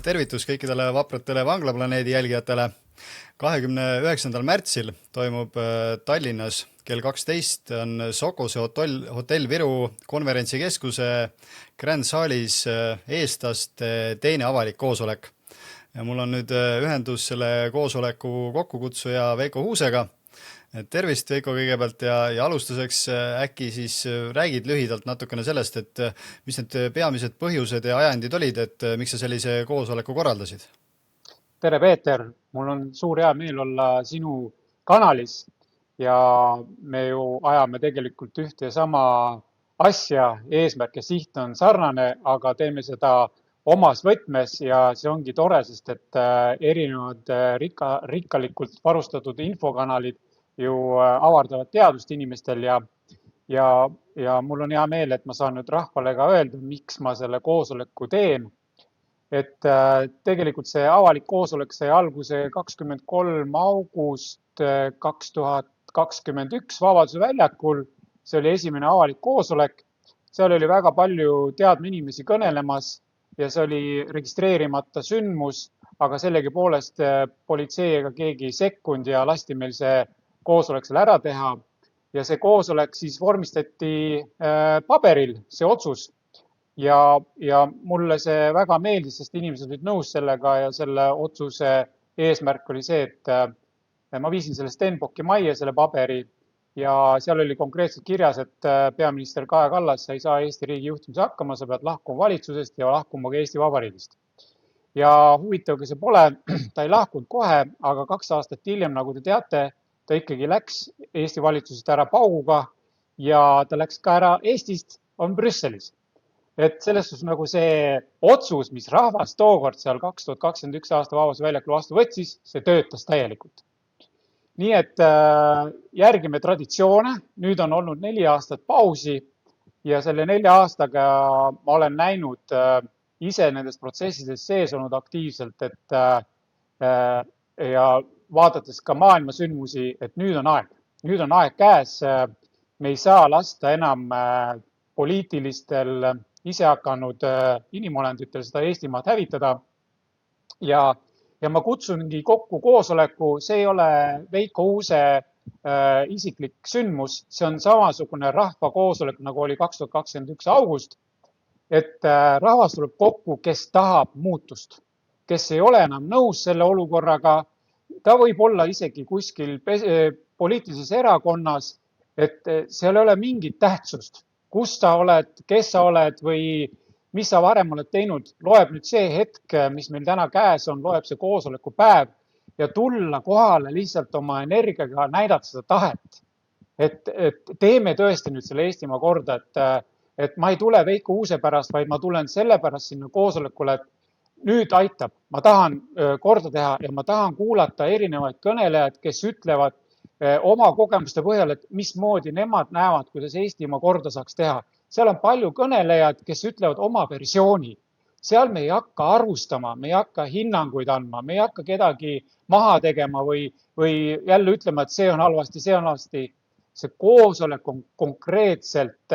Tervitus kõikidele vapratele Vanglaplaneedi jälgijatele. 29. märtsil toimub Tallinnas kell 12 on Sokose hotell Viru konverentsikeskuse Grand Saalis eestlaste teine avalik koosolek. Ja mul on nüüd ühendus selle koosoleku kokkukutsuja Veiko Huusega. Tervist, Veiko, kõigepealt ja alustuseks äkki siis räägid lühidalt natukene sellest, et mis need peamised põhjused ja ajendid olid, et miks sa sellise koosoleku korraldasid? Tere, Peeter! Mul on suur hea meel olla sinu kanalis ja me ju ajame tegelikult ühte ja sama asja, eesmärk ja siht on sarnane, aga teeme seda omas võtmes ja see ongi tore, sest et erinevad rikkalikult varustatud infokanalid ju avardavad teadust inimestel ja mul on hea meel, et ma saan nüüd rahvale ka öelda, miks ma selle koosoleku teen. Et tegelikult see avalik koosolek sai alguse 23. august 2021 Vabaduse väljakul. See oli esimene avalik koosolek. Seal oli väga palju teadma inimesi kõnelemas ja see oli registreerimata sündmus, aga sellegi poolest politsei ega keegi ei sekkunud ja lasti meil see koosolek seal ära teha. Ja see koosolek siis vormistati paberil, see otsus. Ja mulle see väga meeldis, sest inimesed olid nõus sellega ja selle otsuse eesmärk oli see, et ma viisin selle Stenbocki majja selle paberi ja seal oli konkreetselt kirjas, et peaminister Kaja Kallas, sa ei saa Eesti riigi juhtimise hakkama, sa pead lahkuma valitsusest ja lahkuma ka Eesti Vabariigist. Ja huvitav, kui see pole, ta ei lahkunud kohe, aga 2 aastat hiljem, nagu te teate, ta ikkagi läks Eesti valitsusest ära pauguga ja ta läks ka ära Eestist, on Brüsselis. Et selles suhtes nagu see otsus, mis rahvas tookord seal 2021 aasta Vabaduse väljakul vastu võtsis, see töötas täielikult. Nii et järgime traditsioone, nüüd on olnud 4 aastat pausi ja selle 4 aastaga ma olen näinud ise nendes protsessides sees olnud aktiivselt, ja vaadates ka maailma sündmusi, et nüüd on aeg käes, me ei saa lasta enam poliitilistel isehakanud inimolenditel seda Eestimaad hävitada ja ma kutsungi kokku koosoleku, see ei ole Veiko Huuse isiklik sündmus, see on samasugune rahvakoosolek, nagu oli 2021 august, et rahvas tuleb kokku, kes tahab muutust, kes ei ole enam nõus selle olukorraga, ta võib olla isegi kuskil poliitilises erakonnas, et seal ei ole mingit tähtsust. Kus sa oled, kes sa oled või mis sa varem oled teinud, loeb nüüd see hetk, mis meil täna käes on, loeb see koosoleku päev ja tulla kohale lihtsalt oma energiaga näidata seda tahet. Et teeme tõesti nüüd selle Eestimaa korda, et ma ei tule Veiko Huuse pärast, vaid ma tulen selle pärast sinna koosolekule, et nüüd aitab. Ma tahan korda teha ja ma tahan kuulata erinevaid kõnelejaid, kes ütlevad oma kogemuste põhjal, et mismoodi nemad näevad, kuidas Eestimaa korda saaks teha. Seal on palju kõnelejad, kes ütlevad oma versiooni. Seal me ei hakka arvustama, me ei hakka hinnanguid andma, me ei hakka kedagi maha tegema või jälle ütlema, et see on halvasti, see on halvasti. See koosolek on konkreetselt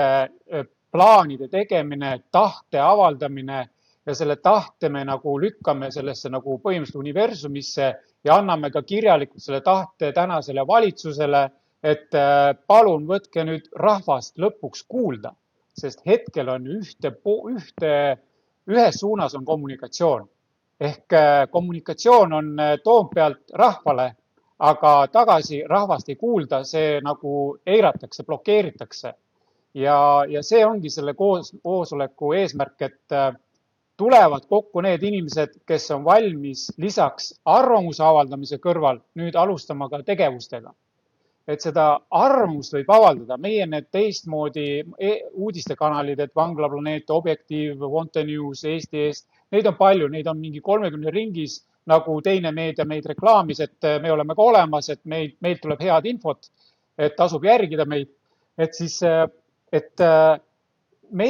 plaanide tegemine, tahte avaldamine ja selle tahte me nagu lükkame sellesse nagu põhimõtteliselt universumisse ja anname ka kirjalikult selle tahte tänasele valitsusele, et palun võtke nüüd rahvast lõpuks kuulda, sest hetkel on ühes suunas on kommunikatsioon. Ehk kommunikatsioon on Toompealt rahvale, aga tagasi rahvast ei kuulda, see nagu eiratakse, blokeeritakse. Ja see ongi selle koosoleku eesmärk, et tulevad kokku need inimesed, kes on valmis lisaks arvamuse avaldamise kõrval nüüd alustama ka tegevustega. Et seda arvamust võib avaldada, meie need teistmoodi uudistekanalid, et Vanglaplaneet, Objektiiv, Vonte News, Eesti Eest, neid on palju, neid on mingi 30 ringis, nagu teine meedia meid reklaamis, et me oleme ka olemas, et meil tuleb head infot, et tasub järgida meid. Et siis, et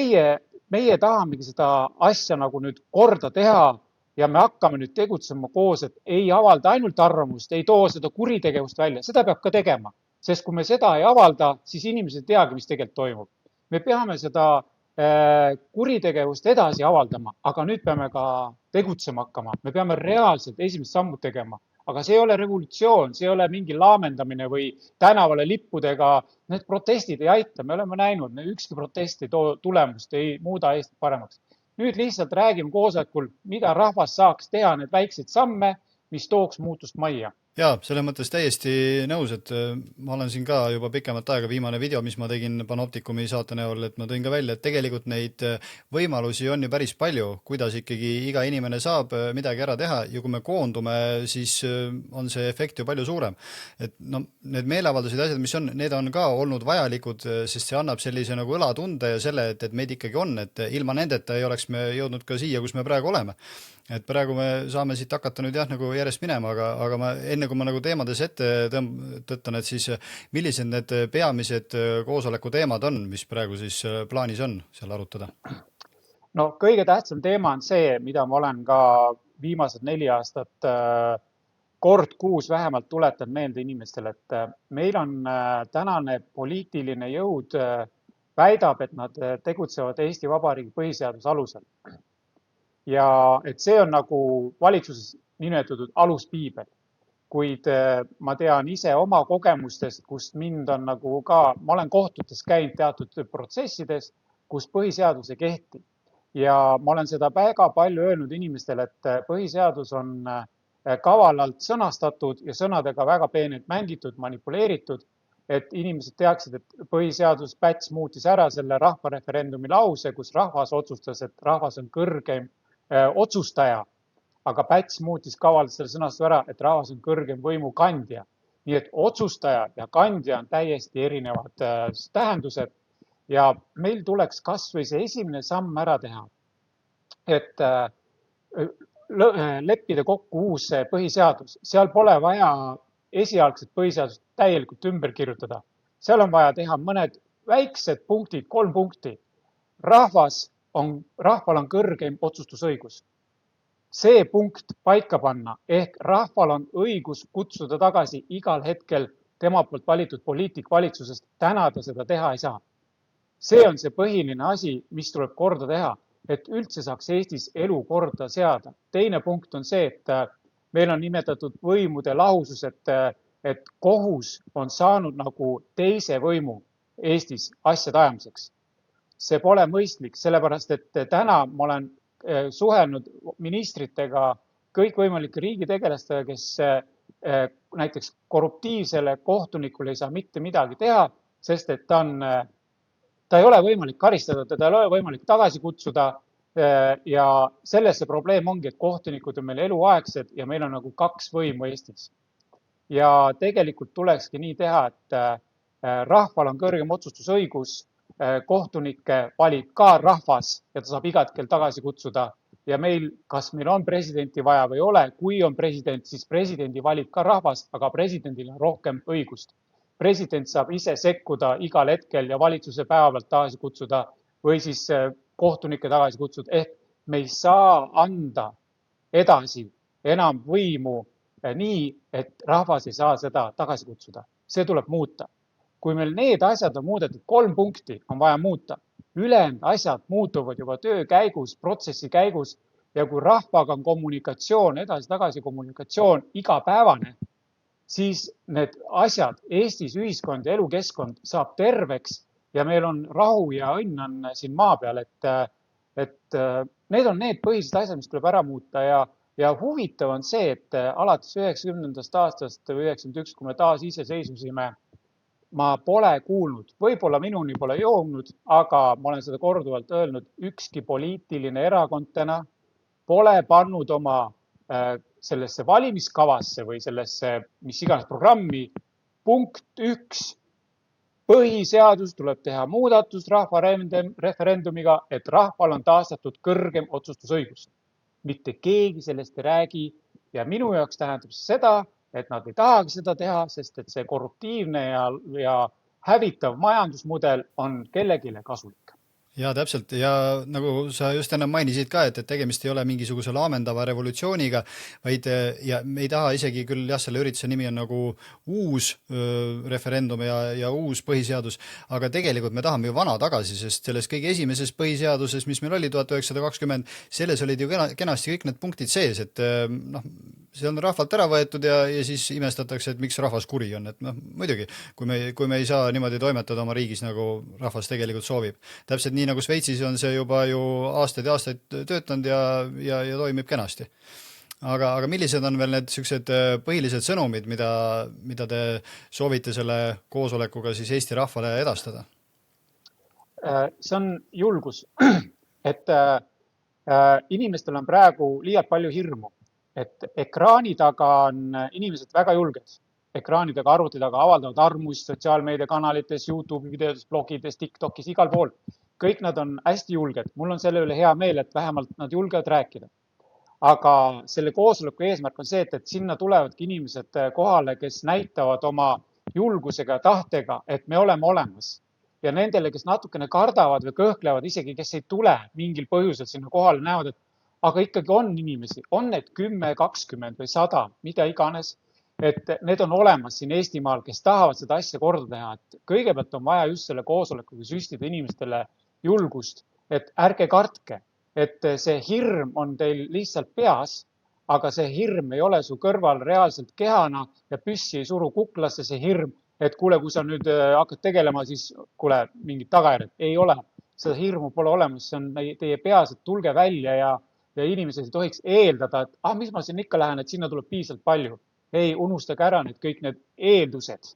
meie tahamegi seda asja nagu nüüd korda teha ja me hakkame nüüd tegutsema koos, et ei avalda ainult arvamust, ei too seda kuritegevust välja, seda peab ka tegema. Sest kui me seda ei avalda, siis inimesed ei teagi, mis tegelikult toimub. Me peame seda kuritegevust edasi avaldama, aga nüüd peame ka tegutsema hakkama. Me peame reaalselt esimest sammud tegema, aga see ei ole revolutsioon, see ei ole mingi laamendamine või tänavale lippudega. Need protestid ei aita, me oleme näinud, ükski protest ei too tulemust, ei muuda Eestit paremaks. Nüüd lihtsalt räägime koosolekul, mida rahvas saaks teha, need väikseid samme, mis tooks muutust majja. Jaa, selles mõttes täiesti nõus, et ma olen siin ka juba pikemat aega, viimane video, mis ma tegin Panoptikumi saate näol, et ma tõin ka välja, et tegelikult neid võimalusi on ju päris palju, kuidas ikkagi iga inimene saab midagi ära teha ja kui me koondume, siis on see efekt ju palju suurem. Et no, need meeleavaldused ja asjad, mis on, need on ka olnud vajalikud, sest see annab sellise nagu õlatunde ja selle, et meid ikkagi on, et ilma nendeta ei oleks me jõudnud ka siia, kus me praegu oleme. Et praegu me saame siit hakata nüüd jah, nagu järjest minema, aga ma enne kui ma nagu teemades ette tõttan, et siis millised need peamised koosoleku teemad on, mis praegu siis plaanis on seal arutada? No kõige tähtsam teema on see, mida ma olen ka viimased 4 aastat kord kuus vähemalt tuletan meelde inimestele, et meil on tänane poliitiline jõud väidab, et nad tegutsevad Eesti Vabariigi põhiseaduse alusel. Ja et see on nagu valitsuses nimetatud aluspiibel, kuid ma tean ise oma kogemustest, kust mind on nagu ka, ma olen kohtutes käinud teatud protsessides, kus põhiseadus ei kehti. Ja ma olen seda väga palju öelnud inimestele, et põhiseadus on kavalalt sõnastatud ja sõnadega väga peenelt mängitud, manipuleeritud, et inimesed teaksid, et põhiseadus Päts muutis ära selle rahvareferendumi lause, kus rahvas otsustas, et rahvas on kõrgeim otsustaja, aga Päts muutis kavalalt selle sõnastuse ära, et rahvas on kõrgem võimu kandja. Nii et otsustaja ja kandja on täiesti erinevad tähendused ja meil tuleks kas või see esimene samm ära teha, et leppida kokku uus põhiseadus. Seal pole vaja esialgset põhiseadust täielikult ümber kirjutada. Seal on vaja teha mõned väiksed punktid, 3 punkti. Rahval on kõrgeim otsustusõigus. See punkt paika panna, ehk rahval on õigus kutsuda tagasi igal hetkel tema poolt valitud poliitik valitsusest, täna ta seda teha ei saa. See on see põhiline asi, mis tuleb korda teha, et üldse saaks Eestis elu korda seada. Teine punkt on see, et meil on nimetatud võimude lahusus, et kohus on saanud nagu teise võimu Eestis asjade ajamiseks. See pole mõistlik, sellepärast et täna ma olen suhelnud ministritega, kõikvõimalike riigitegelastega, kes näiteks korruptiivsele kohtunikule ei saa mitte midagi teha, sest et ta ei ole võimalik karistada, teda ei ole võimalik tagasi kutsuda ja selles see probleem ongi, et kohtunikud on meil eluaegsed ja meil on nagu 2 võimu Eestis. Ja tegelikult tulekski nii teha, et rahval on kõrgem otsustusõigus, kohtunikke valib ka rahvas ja ta saab igat kell tagasi kutsuda ja kas meil on presidenti vaja või ei ole, kui on president, siis presidendi valib ka rahvas, aga presidendil on rohkem õigust. President saab ise sekkuda igal hetkel ja valitsuse päevalt tagasi kutsuda või siis kohtunikke tagasi kutsuda, ehk me ei saa anda edasi enam võimu nii, et rahvas ei saa seda tagasi kutsuda. See tuleb muuta. Kui meil need asjad on muudetud, 3 punkti on vaja muuta. Ülejäänud asjad muutuvad juba töö käigus, protsessi käigus ja kui rahvaga on kommunikatsioon, edasi-tagasi kommunikatsioon igapäevane, siis need asjad Eestis, ühiskond ja elukeskkond saab terveks ja meil on rahu ja õnn on siin maa peal, et need on need põhilised asjad, mis tuleb ära muuta ja huvitav on see, et alates 90. aastast või 91, kui me taas iseseisvusime, ma pole kuulnud, võib-olla minuni pole jõudnud, aga ma olen seda korduvalt öelnud, ükski poliitiline erakond täna pole pannud oma sellesse valimiskavasse või sellesse, mis iganes programmi, punkt 1, põhiseadus tuleb teha muudatus rahvareferendumiga, et rahval on taastatud kõrgem otsustusõigus. Mitte keegi sellest ei räägi ja minu jaoks tähendab seda, et nad ei tahagi seda teha, sest et see korruptiivne ja hävitav majandusmudel on kellegile kasulik. ja täpselt ja nagu sa just enne mainisid ka, et tegemist ei ole mingisuguse laamendava revolutsiooniga, vaid ja me ei taha isegi küll jah, selle ürituse nimi on nagu uus referendum ja uus põhiseadus, aga tegelikult me tahame ju vana tagasi, sest selles kõige esimeses põhiseaduses, mis meil oli 1920, selles olid ju kenasti kõik need punktid sees, et noh, see on rahvalt ära võetud ja siis imestatakse, et miks rahvas kuri on, et noh, muidugi, kui me ei saa niimoodi toimetada oma riigis, nagu rahvas tegelikult soovib. Täpselt nii nagu Šveitsis on see juba ju aastaid ja aastaid töötanud ja toimib kenasti. Aga millised on veel need niisugused põhilised sõnumid, mida te soovite selle koosolekuga siis Eesti rahvale edastada? See on julgus, et inimestel on praegu liialt palju hirmu, et ekraani taga on inimesed väga julged. Ekraani taga, arvuti taga avaldavad armust sotsiaalmeediakanalites, YouTube videodes, blogides, TikTokis, igal pool. Kõik nad on hästi julged. Mul on selle üle hea meel, et vähemalt nad julgevad rääkida. Aga selle koosoleku eesmärk on see, et sinna tulevadki inimesed kohale, kes näitavad oma julgusega ja tahtega, et me oleme olemas. Ja nendele, kes natukene kardavad või kõhklevad, isegi kes ei tule mingil põhjusel sinna kohale, näevad, et aga ikkagi on inimesi, on need 10, 20 või 100, mida iganes, et need on olemas siin Eestimaal, kes tahavad seda asja korda teha. Et kõigepealt on vaja just selle koosolekuga süstida inimestele julgust, et ärge kartke, et see hirm on teil lihtsalt peas, aga see hirm ei ole su kõrval reaalselt kehana ja püssi ei suru kuklasse see hirm, et kuule, kui sa nüüd hakkad tegelema, siis kuule, mingid tagajärjed ei ole. Seda hirmu pole olemas, see on teie peas, et tulge välja ja inimesed ei tohiks eeldada, et mis ma siin ikka lähen, et sinna tuleb piisavalt palju. Ei, unustage ära need kõik need eeldused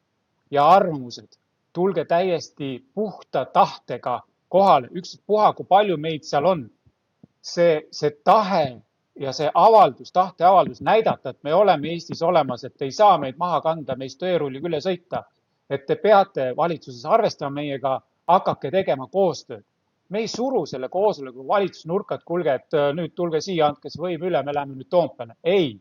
ja arvamused. Tulge täiesti puhta tahtega kohale, ükspuha, kui palju meid seal on. See tahe ja see avaldus, tahteavaldus näidata, et me oleme Eestis olemas, et ei saa meid maha kanda, meist teerulliga üle sõita, et te peate valitsuses arvestama meiega, hakake tegema koostööd. Me ei suru selle koosoleku valitsusnurka, et kuulge, et nüüd tulge siia, andke see võim üle, me läheme nüüd Toompeale. Ei,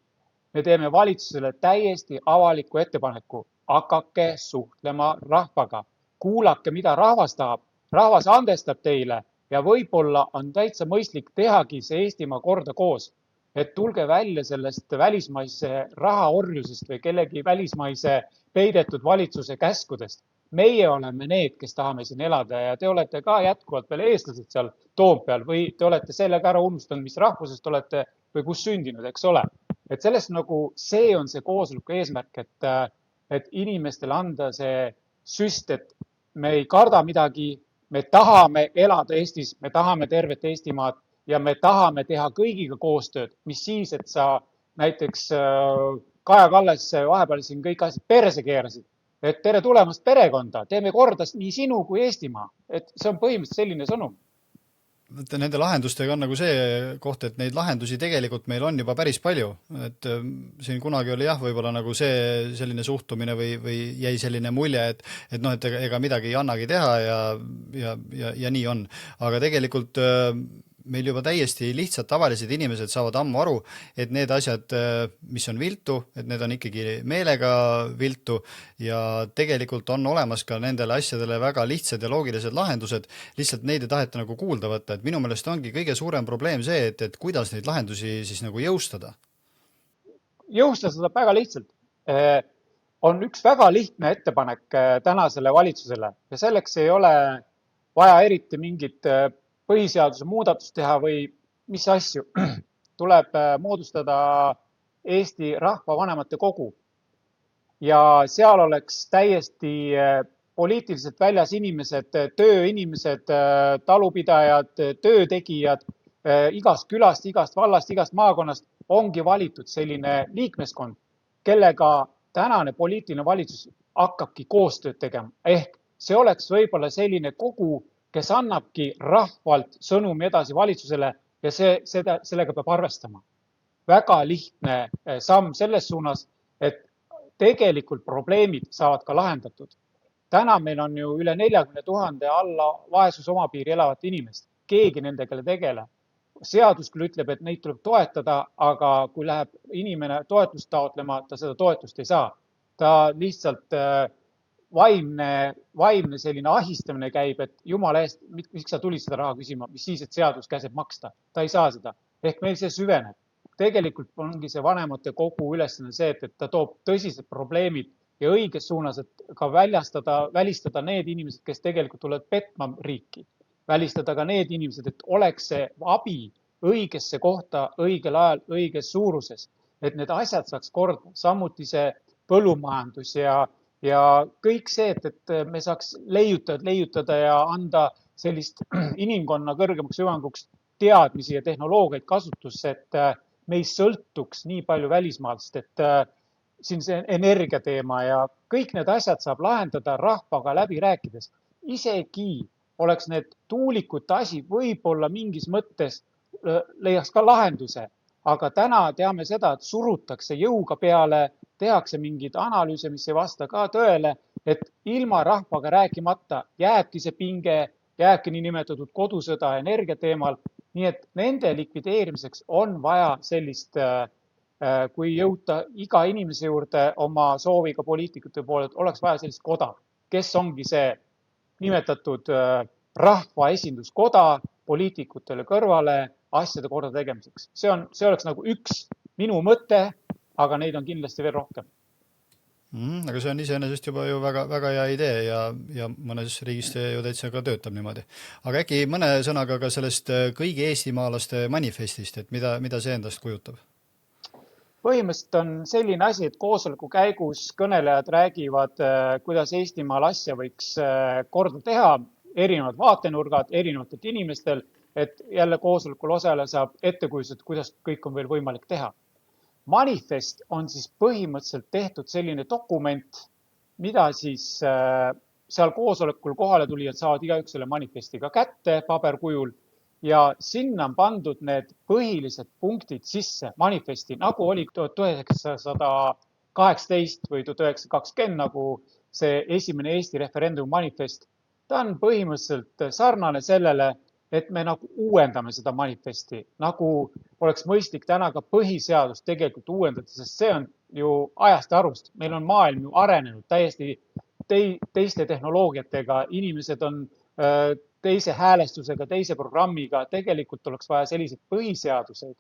me teeme valitsusele täiesti avaliku ettepaneku. Hakake suhtlema rahvaga. Kuulake, mida rahvas tahab. Rahvas andestab teile ja võib-olla on täitsa mõistlik tehagi see Eestimaa korda koos. Et tulge välja sellest välismaise rahaorjusest või kellegi välismaise peidetud valitsuse käskudest. Meie oleme need, kes tahame siin elada ja te olete ka jätkuvalt veel eestlased seal Toompeal või te olete sellega ära unustanud, mis rahvusest olete või kus sündinud, eks ole. Et sellest nagu see on see koosoleku eesmärk, et inimestele anda see süst, et me ei karda midagi, me tahame elada Eestis, me tahame tervet Eestimaad ja me tahame teha kõigiga koostööd, mis siis, et sa näiteks Kaja Kallas vahepeal siin kõik asjad perse keerasid. Et tere tulemast perekonda, teeme korda nii sinu kui Eestimaa. Et see on põhimõtteliselt selline sõnum. Nende lahendustega on nagu see koht, et neid lahendusi tegelikult meil on juba päris palju. Et siin kunagi oli jah, võib-olla nagu selline suhtumine või jäi selline mulje, et noh, et ega midagi ei annagi teha ja nii on. Aga tegelikult meil juba täiesti lihtsalt tavalised inimesed saavad ammu aru, et need asjad, mis on viltu, et need on ikkagi meelega viltu ja tegelikult on olemas ka nendele asjadele väga lihtsad ja loogilised lahendused, lihtsalt neid ei taheta nagu kuulda võtta, et minu meelest ongi kõige suurem probleem see, et kuidas neid lahendusi siis nagu jõustada. Jõustada seda väga lihtsalt. On üks väga lihtne ettepanek tänasele valitsusele ja selleks ei ole vaja eriti mingit põhiseaduse muudatust teha või mis asju. Tuleb moodustada Eesti rahvavanemate kogu ja seal oleks täiesti poliitiliselt väljas inimesed, tööinimesed, talupidajad, töötegijad igast külast, igast vallast, igast maakonnast ongi valitud selline liikmeskond, kellega tänane poliitiline valitsus hakkabki koostööd tegema. Ehk see oleks võib-olla selline kogu, kes annabki rahvalt sõnumi edasi valitsusele ja sellega peab arvestama. Väga lihtne samm selles suunas, et tegelikult probleemid saavad ka lahendatud. Täna meil on ju üle 40 000 alla vaesusomapiiri elavat inimest. Keegi nendega ei tegele. Seadus küll ütleb, et neid tuleb toetada, aga kui läheb inimene toetust taotlema, ta seda toetust ei saa. Ta lihtsalt vaimne selline ahistamine käib, et jumala eest, miks sa tulid seda raha küsima, mis siis, et seadus käseb maksta. Ta ei saa seda. Ehk meil see süveneb. Tegelikult ongi see vanemate kogu ülesanne see, et ta toob tõsised probleemid ja õiges suunas, et ka välistada need inimesed, kes tegelikult tulevad petma riiki. Välistada ka need inimesed, et oleks see abi õigesse kohta, õigel ajal, õiges suuruses. Et need asjad saaks korda. Samuti see põllumajandus ja kõik see, et me saaks leiutada ja anda sellist inimkonna kõrgemaks hüvanguks teadmisi ja tehnoloogiaid kasutusse, et me ei sõltuks nii palju välismaalast, et siin see energiateema ja kõik need asjad saab lahendada rahvaga läbi rääkides. Isegi oleks need tuulikute asi võib-olla mingis mõttes leiaks ka lahenduse, aga täna teame seda, et surutakse jõuga peale, tehakse mingeid analüüse, mis ei vasta ka tõele, et ilma rahvaga rääkimata jääbki see pinge, jääbki niinimetatud kodusõda energia teemal. Nii et nende likvideerimiseks on vaja sellist, kui jõuta iga inimese juurde oma sooviga poliitikute poole, et oleks vaja sellist koda, kes ongi see nimetatud rahvaesinduskoda poliitikutele kõrvale asjade korda tegemiseks. See oleks nagu üks minu mõte, aga neid on kindlasti veel rohkem. Aga see on iseenesest juba ju väga, väga hea idee ja mõnes riigis see ju täitsa ka töötab niimoodi. Aga äkki mõne sõnaga ka sellest kõigi eestimaalaste manifestist, et mida see endast kujutab? Põhimõtteliselt on selline asi, et koosoleku käigus kõnelejad räägivad, kuidas Eestimaal asja võiks korda teha, erinevad vaatenurgad erinevatelt inimestel, et jälle koosolekul osaleja saab ettekujutust, kuidas kõik on veel võimalik teha. Manifest on siis põhimõtteliselt tehtud selline dokument, mida siis seal koosolekul kohale tulijad saavad igaüks selle manifestiga kätte paberkujul ja sinna on pandud need põhilised punktid sisse manifesti, nagu oli 1918 või 1920, nagu see esimene Eesti referendumi manifest. Ta on põhimõtteliselt sarnane sellele, et me nagu uuendame seda manifesti, nagu oleks mõistlik täna ka põhiseadust tegelikult uuendada, sest see on ju ajast ja arust. Meil on maailm ju arenenud täiesti teiste tehnoloogiatega, inimesed on teise häälestusega, teise programmiga, tegelikult oleks vaja selliseid põhiseaduseid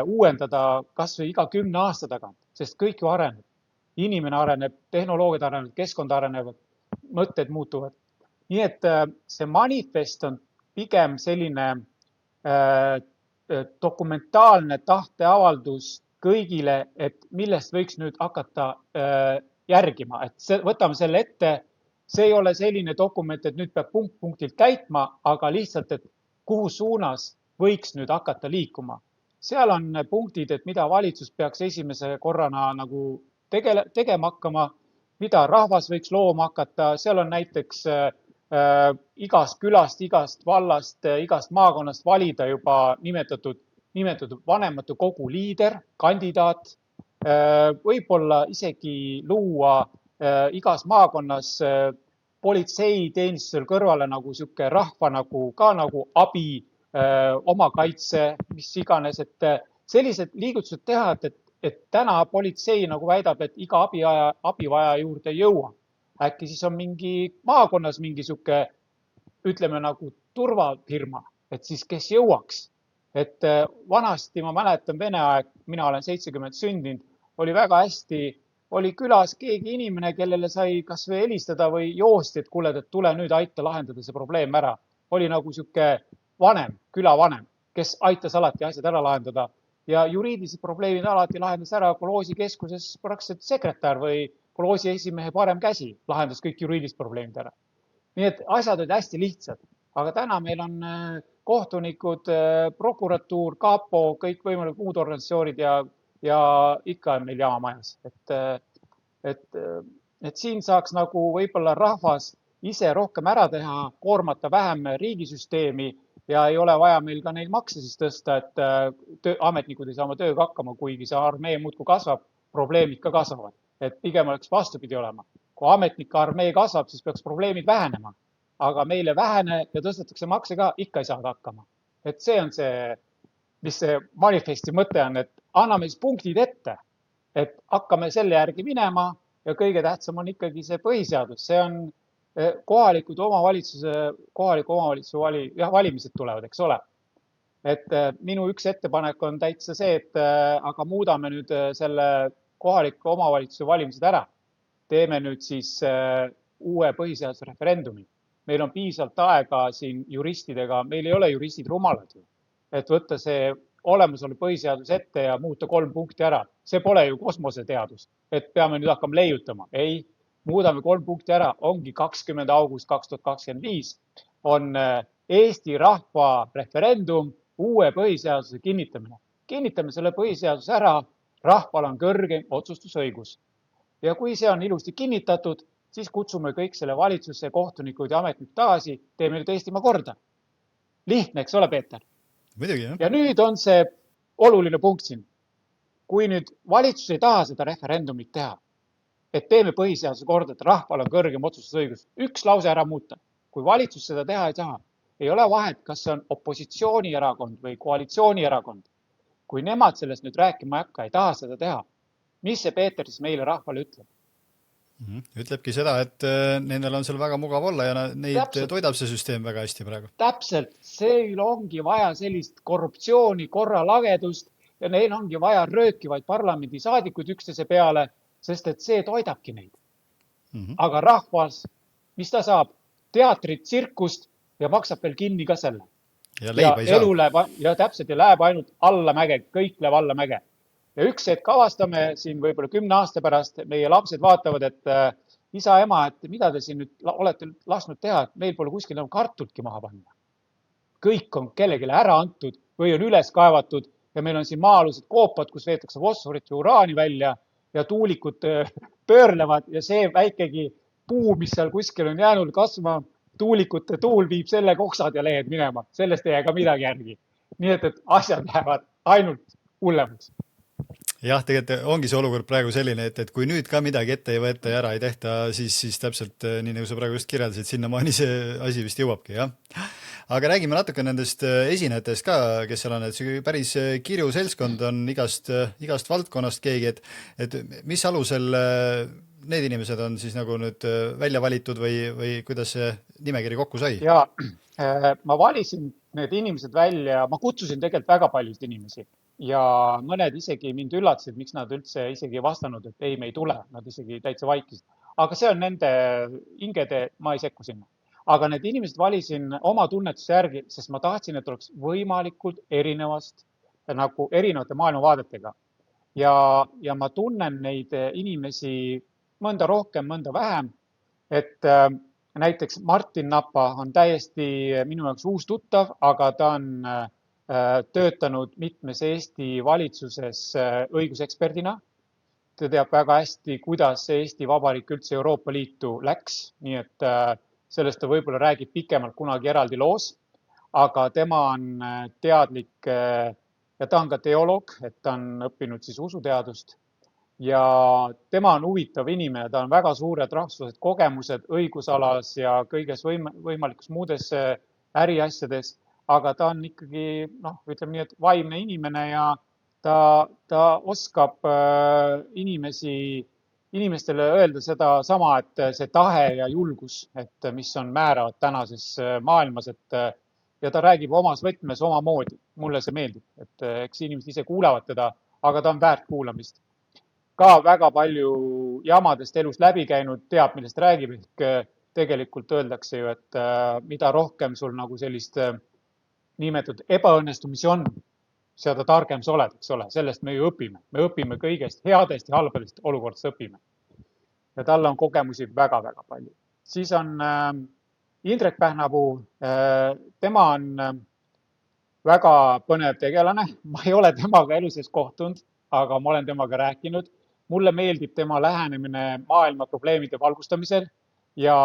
uuendada kas või iga 10 aasta tagant, sest kõik ju areneb. Inimene areneb, tehnoloogiad arenevad, keskkond arenevad, mõtted muutuvad. Nii et see manifest on pigem selline dokumentaalne tahteavaldus kõigile, et millest võiks nüüd hakata järgima. Et võtame selle ette, see ei ole selline dokument, et nüüd peab punktilt käitma, aga lihtsalt, et kuhu suunas võiks nüüd hakata liikuma. Seal on punktid, et mida valitsus peaks esimese korrana nagu tegema hakkama, mida rahvas võiks looma hakata. Seal on näiteks igast külast, igast vallast, igast maakonnast valida juba nimetatud vanemate kogu liider, kandidaat, võib-olla isegi luua igas maakonnas politseiteenistusel kõrvale nagu sihuke rahva nagu abi, oma kaitse, mis iganes, et sellised liigutused teha, et täna politsei nagu väidab, et iga abivaja juurde ei jõua. Äkki siis on mingi maakonnas mingi sihuke, ütleme nagu turvafirma, et siis kes jõuaks. Et vanasti ma mäletan Vene aeg, mina olen 70 sündinud, oli väga hästi, oli külas keegi inimene, kellele sai kas või helistada või joosti, et kuule, et tule nüüd aita lahendada see probleem ära. Oli nagu sihuke vanem, külavanem, kes aitas alati asjad ära lahendada ja juriidilised probleemid alati lahendas ära kolhoosikeskuses praktiliselt sekretär või kolhoosi esimehe parem käsi lahendas kõik juriidilised probleemid ära. Nii et asjad olid hästi lihtsad, aga täna meil on kohtunikud, prokuratuur, kapo, kõik võimalikud muud organisatsioonid ja ikka on meil jama majas. Et siin saaks nagu võib-olla rahvas ise rohkem ära teha, koormata vähem riigisüsteemi ja ei ole vaja meil ka neil makse siis tõsta, et ametnikud ei saa oma tööga hakkama, kuigi see armee muudkui kasvab, probleemid ka kasvavad. Et pigem oleks vastupidi olema. Kui ametnike armee kasvab, siis peaks probleemid vähenema. Aga meile vähene ja tõstetakse makse ka, ikka ei saada hakkama. Et see on see, mis see manifesti mõte on, et anname siis punktid ette, et hakkame selle järgi minema ja kõige tähtsam on ikkagi see põhiseadus, see on kohaliku omavalitsuse valimised tulevad, eks ole. Et minu üks ettepanek on täitsa see, et aga muudame nüüd selle kohaliku omavalitsuse valimised ära. Teeme nüüd siis uue põhiseaduse referendumi. Meil on piisavalt aega siin juristidega, meil ei ole juristid rumalad ju, et võtta see olemasolu põhiseadus ette ja muuta 3 punkti ära. See pole ju kosmoseteadus, et peame nüüd hakkama leiutama. Ei, muudame 3 punkti ära, ongi 20. august 2025 on Eesti rahva referendum, uue põhiseaduse kinnitamine. Kinnitame selle põhiseaduse ära, rahval on kõrgem otsustusõigus. Ja kui see on ilusti kinnitatud, siis kutsume kõik selle valitsusse, kohtunikud ja ametnikud tagasi, teeme nüüd Eestimaa korda. Lihtne, eks ole, Peeter? Muidugi, jah. Ja nüüd on see oluline punkt siin. Kui nüüd valitsus ei taha seda referendumit teha, et teeme põhiseaduse korda, et rahval on kõrgem otsustusõigus, üks lause ära muuta. Kui valitsus seda teha ei taha, ei ole vahet, kas see on opositsioonierakond või koalitsioonierakond. Kui nemad sellest nüüd rääkima ei hakka, ei taha seda teha, mis see Peeter siis meile rahvale ütleb? Ütlebki seda, et nendel on seal väga mugav olla ja neid Täpselt. toidab see süsteem väga hästi praegu. Täpselt, seal ongi vaja sellist korruptsiooni, korralagedust ja neil ongi vaja röökivaid parlamendisaadikuid üksteise peale, sest et see toidabki neid. Aga rahvas, mis ta saab? Teatrit, tsirkust ja maksab veel kinni ka selle. Ja leiba ei saa. Elu läheb, ja täpselt ja läheb ainult allamäge, kõik läheb allamäge. Ja üks hetk avastame siin võib-olla 10 aasta pärast, meie lapsed vaatavad, et isa, ema, et mida te siin nüüd olete lasknud teha, et meil pole kuskil enam kartultki maha panna. Kõik on kellegile ära antud või on üles kaevatud ja meil on siin maa-alused koopad, kus veetakse fosforit ja uraani välja ja tuulikud pöörlevad ja see väikegi puu, mis seal kuskil on jäänud kasvama, tuulikute tuul viib selle koksad ja lehed minema. Sellest ei jää ka midagi järgi. Nii et asjad lähevad ainult hullemaks. Jah, tegelikult ongi see olukord praegu selline, et kui nüüd ka midagi ette ei võeta ja ära ei tehta, siis täpselt nii nagu sa praegu just kirjeldasid, sinnamaani see asi vist jõuabki, jah. Aga räägime natuke nendest esinejatest ka, kes seal on, et see päris kirju seltskond on igast valdkonnast keegi, et mis alusel need inimesed on siis nagu nüüd välja valitud või kuidas see nimekiri kokku sai? Ja ma valisin need inimesed välja, ma kutsusin tegelikult väga paljud inimesi ja mõned isegi mind üllatasid, miks nad üldse isegi ei vastanud, et ei, me ei tule, nad isegi täitsa vaikisid. Aga see on nende hingede, ma ei sekku sinna. Aga need inimesed valisin oma tunnetuse järgi, sest ma tahtsin, et oleks võimalikult erinevate maailmavaadetega. Ja ma tunnen neid inimesi mõnda rohkem, mõnda vähem, et näiteks Martin Napa on täiesti minu jaoks uus tuttav, aga ta on töötanud mitmes Eesti valitsuses õiguseksperdina. Ta teab väga hästi, kuidas Eesti Vabariik üldse Euroopa Liitu läks, nii et sellest ta võib-olla räägib pikemalt kunagi eraldi loos, aga tema on teadlik ja ta on ka teoloog, et ta on õppinud siis usuteadust ja tema on huvitav inimene, ta on väga suured rahvusvahelised kogemused õigusalas ja kõiges võimalikus muudes äriasjades, aga ta on ikkagi, ütleme nii, et vaimne inimene ja ta oskab inimestele öelda seda sama, et see tahe ja julgus, et mis on määravad tänases maailmas, ja ta räägib omas võtmes omamoodi. Mulle see meeldib, et eks inimesed ise kuulavad teda, aga ta on väärt kuulamist. Ka väga palju jamadest elust läbi käinud, teab, millest räägib, ehk tegelikult öeldakse ju, et mida rohkem sul nagu sellist nimetatud ebaõnnestumisi on, seda targem sa oled, eks ole, sellest me ju õpime. Me õpime kõigest headest ja halbadest olukordadest õpime. Ja tal on kogemusi väga-väga palju. Siis on Indrek Pähnapuu, tema on väga põnev tegelane. Ma ei ole temaga elu sees kohtunud, aga ma olen temaga rääkinud. Mulle meeldib tema lähenemine maailma probleemide valgustamisel ja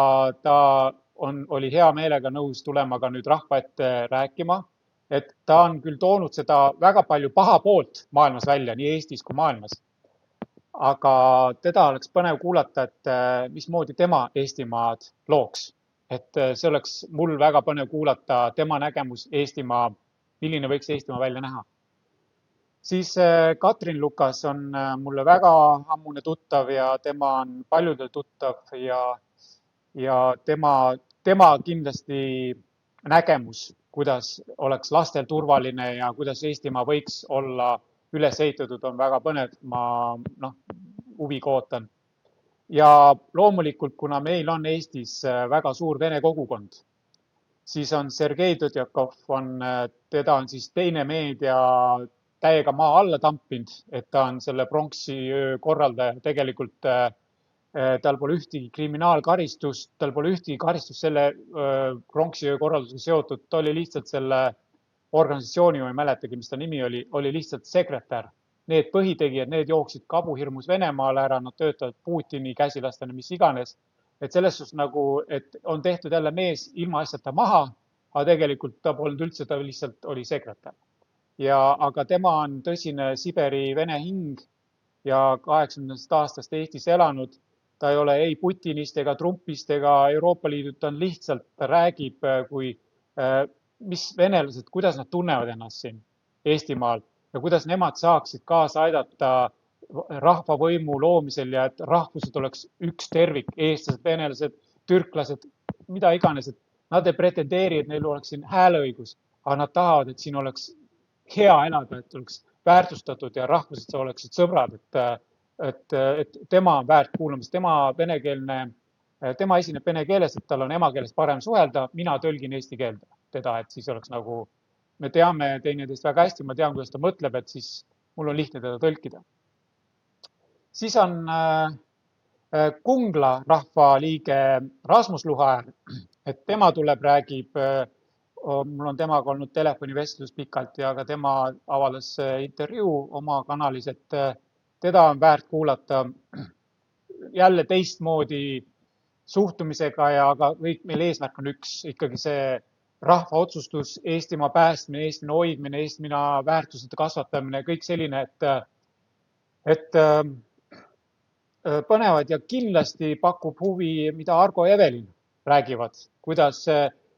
ta oli hea meelega nõus tulema ka nüüd rahva ette rääkima, et ta on küll toonud seda väga palju paha poolt maailmas välja, nii Eestis kui maailmas. Aga teda oleks põnev kuulata, et mismoodi tema Eestimaad looks. Et see oleks mul väga põnev kuulata tema nägemus Eestimaa, milline võiks Eestimaa välja näha. Siis Katrin Lukas on mulle väga ammune tuttav ja tema on paljudel tuttav ja tema kindlasti nägemus, kuidas oleks lastel turvaline ja kuidas Eestimaa võiks olla üles ehitatud, on väga põnev. Ma huviga ootan. Ja loomulikult, kuna meil on Eestis väga suur vene kogukond, siis on Sergei Dodjakov, teda on siis teine meedia täiega maa alla tampinud, et ta on selle pronksiöö korraldaja. Tegelikult tal pole ühtegi kriminaalkaristust, tal pole ühtegi karistust selle pronksiöö korraldusega seotud, ta oli lihtsalt selle organisatsiooni, ma ei mäletagi, mis ta nimi oli lihtsalt sekretär. Need põhitegijad, need jooksid kabuhirmus Venemaale ära, nad töötavad Putini käsilastena, mis iganes. Et selles suhtes nagu, et on tehtud jälle mees ilma asjata maha, aga tegelikult ta polnud üldse, ta lihtsalt oli sekretär. Aga tema on tõsine Siberi vene hing ja 80. aastast Eestis elanud. Ta ei ole ei Putinist ega Trumpist ega Euroopa Liidut, ta on lihtsalt, ta räägib, mis venelased, kuidas nad tunnevad ennast siin Eestimaal ja kuidas nemad saaksid kaasa aidata rahvavõimu loomisel ja et rahvused oleks üks tervik, eestlased, venelased, türklased, mida iganes, et nad ei pretendeeri, et neil oleks siin hääleõigus, aga nad tahavad, et siin oleks hea elada, et oleks väärtustatud ja rahvused oleksid sõbrad, et tema on väärt kuulamist, tema esineb vene keeles, et tal on emakeeles parem suhelda, mina tõlgin eesti keelde teda, et siis oleks nagu, me teame teineteist väga hästi, ma tean, kuidas ta mõtleb, et siis mul on lihtne teda tõlkida. Siis on Kungla rahvaliige Rasmus Luhaäär, et tema tuleb, räägib, mul on temaga olnud telefonivestlus pikalt ja ka tema avaldas intervjuu oma kanalis, et teda on väärt kuulata jälle teistmoodi suhtumisega ja aga kõik meil eesmärk on üks, ikkagi see rahva otsustus, Eestimaa päästmine, Eestimaa hoidmine, Eestimaa väärtused kasvatamine, kõik selline, et põnevad ja kindlasti pakub huvi, mida Argo ja Evelin räägivad, kuidas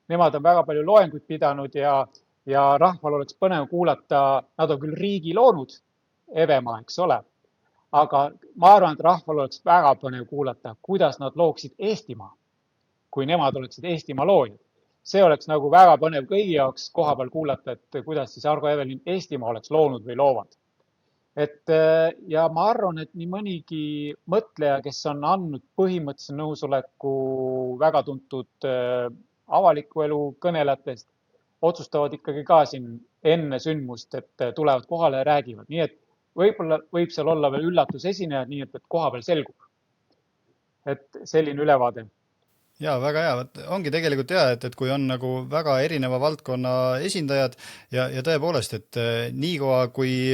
nemad on väga palju loenguid pidanud ja rahval oleks põnev kuulata, nad on küll riigi loonud, Evemaa, eks ole, aga ma arvan, et rahval oleks väga põnev kuulata, kuidas nad looksid Eestimaa, kui nemad oleksid Eestimaa loojad. See oleks nagu väga põnev kõigi jaoks koha peal kuulata, et kuidas siis Argo ja Evelin Eestimaa oleks loonud või loovad. Ja ma arvan, et nii mõnigi mõtleja, kes on andnud põhimõttelise nõusoleku väga tuntud avaliku elu kõnelejatest, otsustavad ikkagi ka siin enne sündmust, et tulevad kohale ja räägivad. Nii et võib-olla võib seal olla veel üllatusesinejad, nii et koha peal selgub. Et selline ülevaade. Jaa, väga hea, ongi tegelikult hea, et kui on nagu väga erineva valdkonna esindajad ja tõepoolest, et niikaua, kui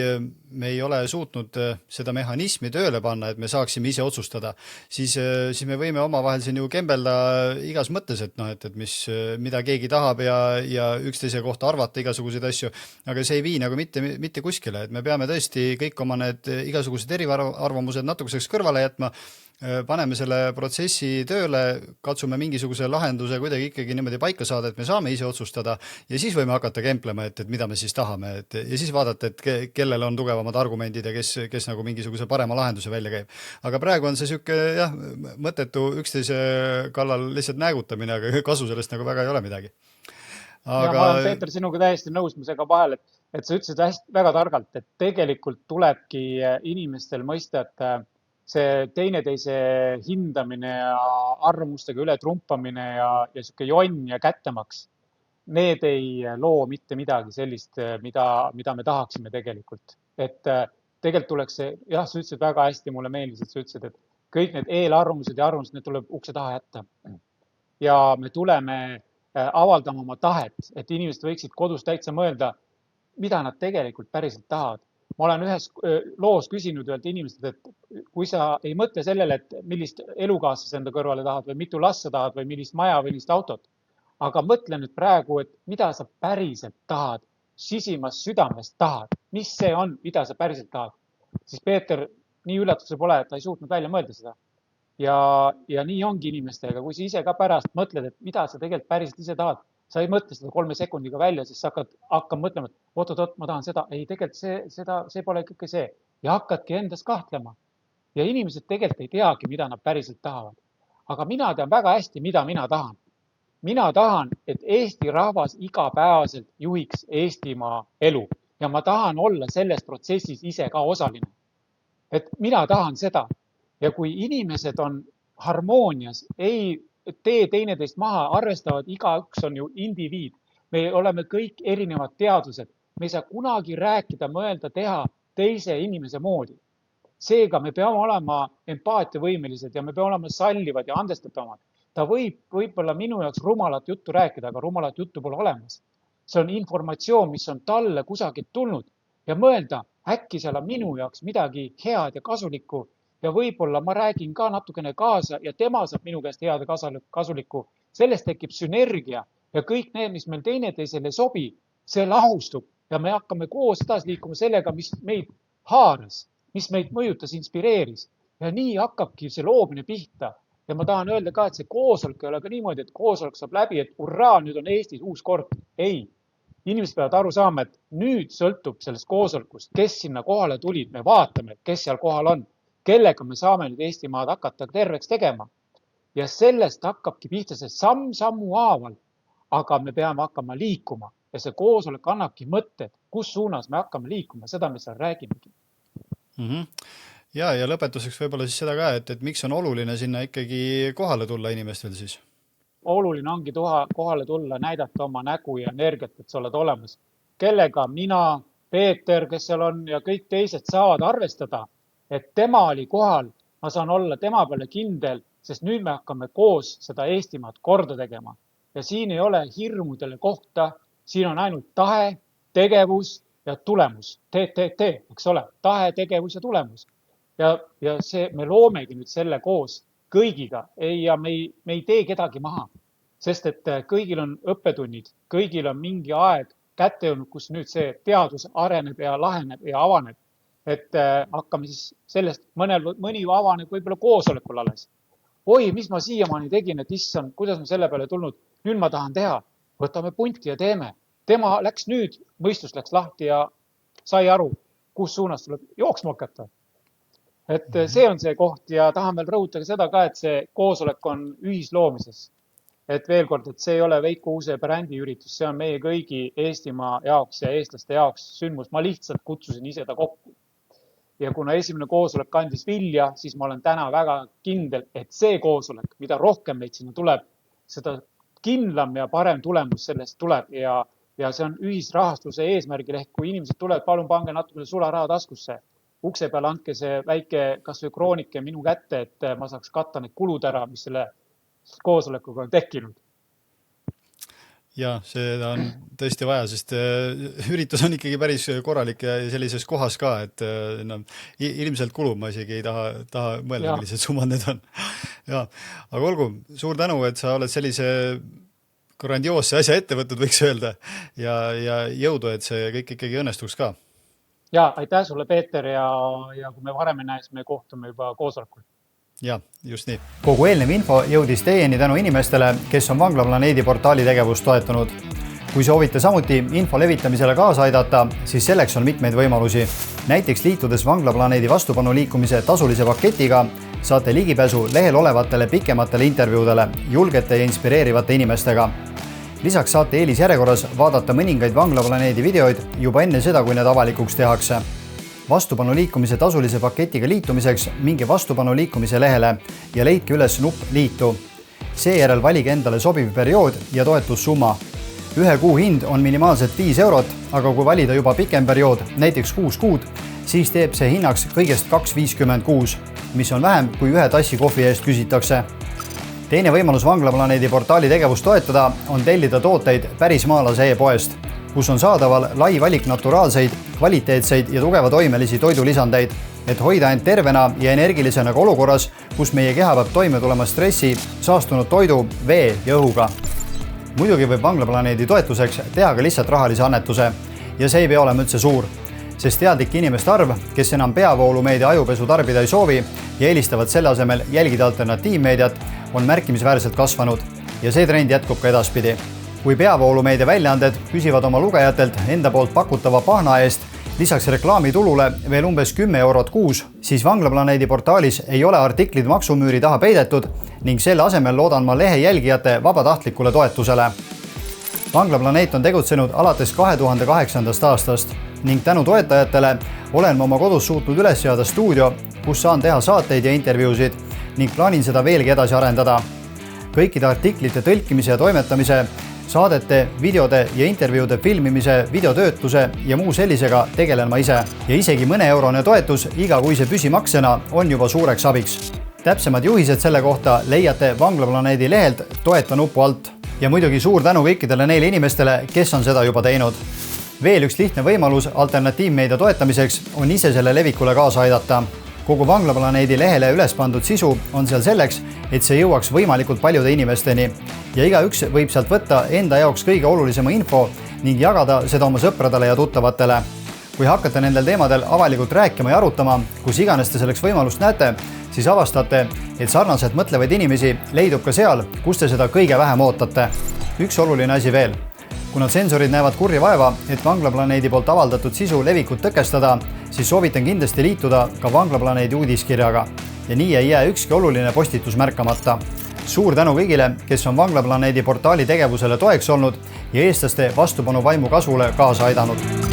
me ei ole suutnud seda mehhanismi tööle panna, et me saaksime ise otsustada, siis me võime omavahel siin ju kembelda igas mõttes, et mida keegi tahab ja üksteise kohta arvata igasuguseid asju, aga see ei vii nagu mitte kuskile, et me peame tõesti kõik oma need igasugused eriarvamused natukeseks kõrvale jätma, paneme selle protsessi tööle, katsume mingisuguse lahenduse kuidagi ikkagi niimoodi paika saada, et me saame ise otsustada ja siis võime hakata kemplema, et mida me siis tahame, ja siis vaadata, et kellel on tugevamad argumendid ja kes nagu mingisuguse parema lahenduse välja käib. Aga praegu on see sihuke mõttetu üksteise kallal lihtsalt näägutamine, aga kasu sellest nagu väga ei ole midagi. Ja ma olen, Peeter, sinuga täiesti nõus, ma segan vahel, et sa ütlesid väga targalt, et tegelikult tulebki inimestel mõista, et see teineteise hindamine ja arvamustega üle trumpamine ja sihuke jonn ja kättemaks, need ei loo mitte midagi sellist, mida me tahaksime tegelikult. Et tegelikult tuleks see, jah, sa ütlesid väga hästi, mulle meeldis, et sa ütlesid, et kõik need eelarvamused ja arvamused, need tuleb ukse taha jätta. Ja me tuleme avaldama oma tahet, et inimesed võiksid kodus täitsa mõelda, mida nad tegelikult päriselt tahavad. Ma olen ühes loos küsinud ühelt inimesed, et kui sa ei mõtle sellele, et millist elukaaslast enda kõrvale tahad või mitu last sa tahad või millist maja või millist autot, aga mõtle nüüd praegu, et mida sa päriselt tahad, sisimast südamest tahad, mis see on, mida sa päriselt tahad, siis Peeter, nii üllatus pole, et ta ei suutnud välja mõelda seda. Ja nii ongi inimestega, kui sa ise ka pärast mõtled, et mida sa tegelikult päriselt ise tahad, sa ei mõtle seda 3 sekundiga välja, siis sa hakkad mõtlema, et oot, ma tahan seda, ei tegelikult see pole ikkagi see ja hakkadki endas kahtlema. Ja inimesed tegelikult ei teagi, mida nad päriselt tahavad. Aga mina tean väga hästi, mida mina tahan. Mina tahan, et Eesti rahvas igapäevaselt juhiks Eestimaa elu ja ma tahan olla selles protsessis ise ka osaline. Et mina tahan seda ja kui inimesed on harmoonias, ei tee teineteist maha, arvestavad, igaüks on ju indiviid. Me oleme kõik erinevad teadused. Me ei saa kunagi rääkida, mõelda, teha teise inimese moodi. Seega me peame olema empaatiavõimelised ja me peame olema sallivad ja andestatavad. Ta võib-olla minu jaoks rumalat juttu rääkida, aga rumalat juttu pole olemas. See on informatsioon, mis on talle kusagilt tulnud ja mõelda, äkki seal on minu jaoks midagi head ja kasulikku ja võib-olla ma räägin ka natukene kaasa ja tema saab minu käest head ja kasulikku. Sellest tekib sünergia ja kõik need, mis meil teineteisele sobi, see lahustub ja me hakkame koos edasi liikuma sellega, mis meid haaras, mis meid mõjutas, inspireeris ja nii hakkabki see loomine pihta. Ja ma tahan öelda ka, et see koosolek ei ole ka niimoodi, et koosolek saab läbi, et urraa, nüüd on Eestis uus kord. Ei, inimesed peavad aru saama, et nüüd sõltub sellest koosolekust, kes sinna kohale tulid, me vaatame, kes seal kohal on, kellega me saame nüüd Eestimaad hakata terveks tegema. Ja sellest hakkabki pihta see sammu haaval, aga me peame hakkama liikuma ja see koosolek annabki mõtted, kus suunas me hakkame liikuma, seda me seal räägimegi. Ja lõpetuseks võib-olla siis seda ka, et miks on oluline sinna ikkagi kohale tulla inimestel siis? Oluline ongi kohale tulla, näidata oma nägu ja energiat, et sa oled olemas. Kellega mina, Peeter, kes seal on ja kõik teised saavad arvestada, et tema oli kohal, ma saan olla tema peale kindel, sest nüüd me hakkame koos seda Eestimaad korda tegema. Ja siin ei ole hirmudele kohta, siin on ainult tahe, tegevus ja tulemus. Eks ole, tahe, tegevus ja tulemus. Ja see, me loomegi nüüd selle koos kõigiga ja me ei tee kedagi maha, sest et kõigil on õppetunnid, kõigil on mingi aeg kätte jõudnud, kus nüüd see teadus areneb ja laheneb ja avaneb. Et hakkame siis sellest, mõni avaneb võibolla koosolekul alles. Oi, mis ma siiamaani tegin, et issand, kuidas ma selle peale tulnud, nüüd ma tahan teha, võtame punti ja teeme. Tema läks nüüd, mõistus läks lahti ja sai aru, kus suunas tuleb jooksma hakata. Et see on see koht ja tahan veel rõhutada seda ka, et see koosolek on ühisloomises. Et veel kord, et see ei ole Veiko Uuse brändi üritus, see on meie kõigi Eestimaa jaoks ja eestlaste jaoks sündmus. Ma lihtsalt kutsusin ise ta kokku. Ja kuna esimene koosolek kandis vilja, siis ma olen täna väga kindel, et see koosolek, mida rohkem meid sinna tuleb, seda kindlam ja parem tulemus sellest tuleb ja see on ühisrahastuse eesmärgil ehk kui inimesed tulevad, palun pange natukene sularaha taskusse. Ukse peale andke see väike kas või kroonike minu kätte, et ma saaks katta need kulud ära, mis selle koosolekuga on tekkinud. Ja, seda on tõesti vaja, sest üritus on ikkagi päris korralik ja sellises kohas ka, et ilmselt kulub, ma isegi ei taha mõelda, millised summad need on. Ja, aga olgu, suur tänu, et sa oled sellise grandioosse asja ette võtnud, võiks öelda, ja jõudu, et see kõik ikkagi õnnestuks ka. Ja, aitäh sulle, Peeter, ja kui me varem ei näe, siis me kohtume juba koosolekul. Ja, just nii. Kogu eelnev info jõudis teieni tänu inimestele, kes on Vanglaplaneedi portaali tegevust toetanud. Kui soovite samuti info levitamisele kaasa aidata, siis selleks on mitmeid võimalusi. Näiteks liitudes Vanglaplaneedi vastupanuliikumise tasulise paketiga saate ligipääsu lehel olevatele pikematele intervjuudele julgete ja inspireerivate inimestega. Lisaks saate eelisjärjekorras vaadata mõningaid Vanglaplaneedi videoid juba enne seda, kui need avalikuks tehakse. Vastupanuliikumise tasulise paketiga liitumiseks minge vastupanuliikumise lehele ja leidke üles nupp liitu. Seejärel valige endale sobiv periood ja toetussumma. 1 kuu hind on minimaalselt 5 €, aga kui valida juba pikem periood, näiteks 6 kuud, siis teeb see hinnaks kõigest 2,56, mis on vähem kui 1 tassi kohvi eest küsitakse. Teine võimalus Vanglaplaneedi portaali tegevust toetada on tellida tooteid pärismaalase e-poest, kus on saadaval lai valik naturaalseid, kvaliteetseid ja tugeva toimelisi toidulisandeid, et hoida end tervena ja energilisena ka olukorras, kus meie keha peab toime tulema stressi, saastunud toidu, vee ja õhuga. Muidugi võib Vanglaplaneedi toetuseks teha ka lihtsalt rahalise annetuse ja see ei pea olema üldse suur, sest teadlik inimeste arv, kes enam peavoolumeedia ajupesu tarbida ei soovi ja eelistavad selle asemel jälgida alternatiivmeediat, on märkimisväärselt kasvanud ja see trend jätkub ka edaspidi. kui peavoolumeedia väljaanded küsivad oma lugejatelt enda poolt pakutava pahna eest lisaks reklaamitulule veel umbes 10 eurot kuus, siis Vanglaplaneedi portaalis ei ole artiklid maksumüüri taha peidetud ning selle asemel loodan ma lehe jälgijate vabatahtlikule toetusele. Vanglaplaneet on tegutsenud alates 2008. aastast ning tänu toetajatele olen ma oma kodus suutnud üles seada stuudio, kus saan teha saateid ja intervjuusid ning plaanin seda veelgi edasi arendada. Kõikide artiklite tõlkimise ja toimetamise, saadete, videode ja intervjuude filmimise, videotöötluse ja muu sellisega tegelen ma ise. Ja isegi mõne-eurone toetus igakuise püsimaksena on juba suureks abiks. Täpsemad juhised selle kohta leiate Vanglaplaneedi lehelt toeta nupu alt. Ja muidugi suur tänu kõikidele neile inimestele, kes on seda juba teinud. Veel üks lihtne võimalus alternatiivmeedia toetamiseks on ise selle levikule kaasa aidata. Kogu Vanglaplaneedi lehele üles pandud sisu on seal selleks, et see jõuaks võimalikult paljude inimesteni ja igaüks võib sealt võtta enda jaoks kõige olulisema info ning jagada seda oma sõpradele ja tuttavatele. Kui hakkate nendel teemadel avalikult rääkima ja arutama, kus iganes te selleks võimalust näete, siis avastate, et sarnaselt mõtlevaid inimesi leidub ka seal, kus te seda kõige vähem ootate. Üks oluline asi veel. Kuna sensorid näevad kurja vaeva, et Vanglaplaneedi poolt avaldatud sisu levikut tõkestada, siis soovitan kindlasti liituda ka Vanglaplaneedi uudiskirjaga. Ja nii ei jää ükski oluline postitus märkamata. Suur tänu kõigile, kes on Vanglaplaneedi portaali tegevusele toeks olnud ja eestlaste vastupanu vaimu kasvule kaasa aidanud.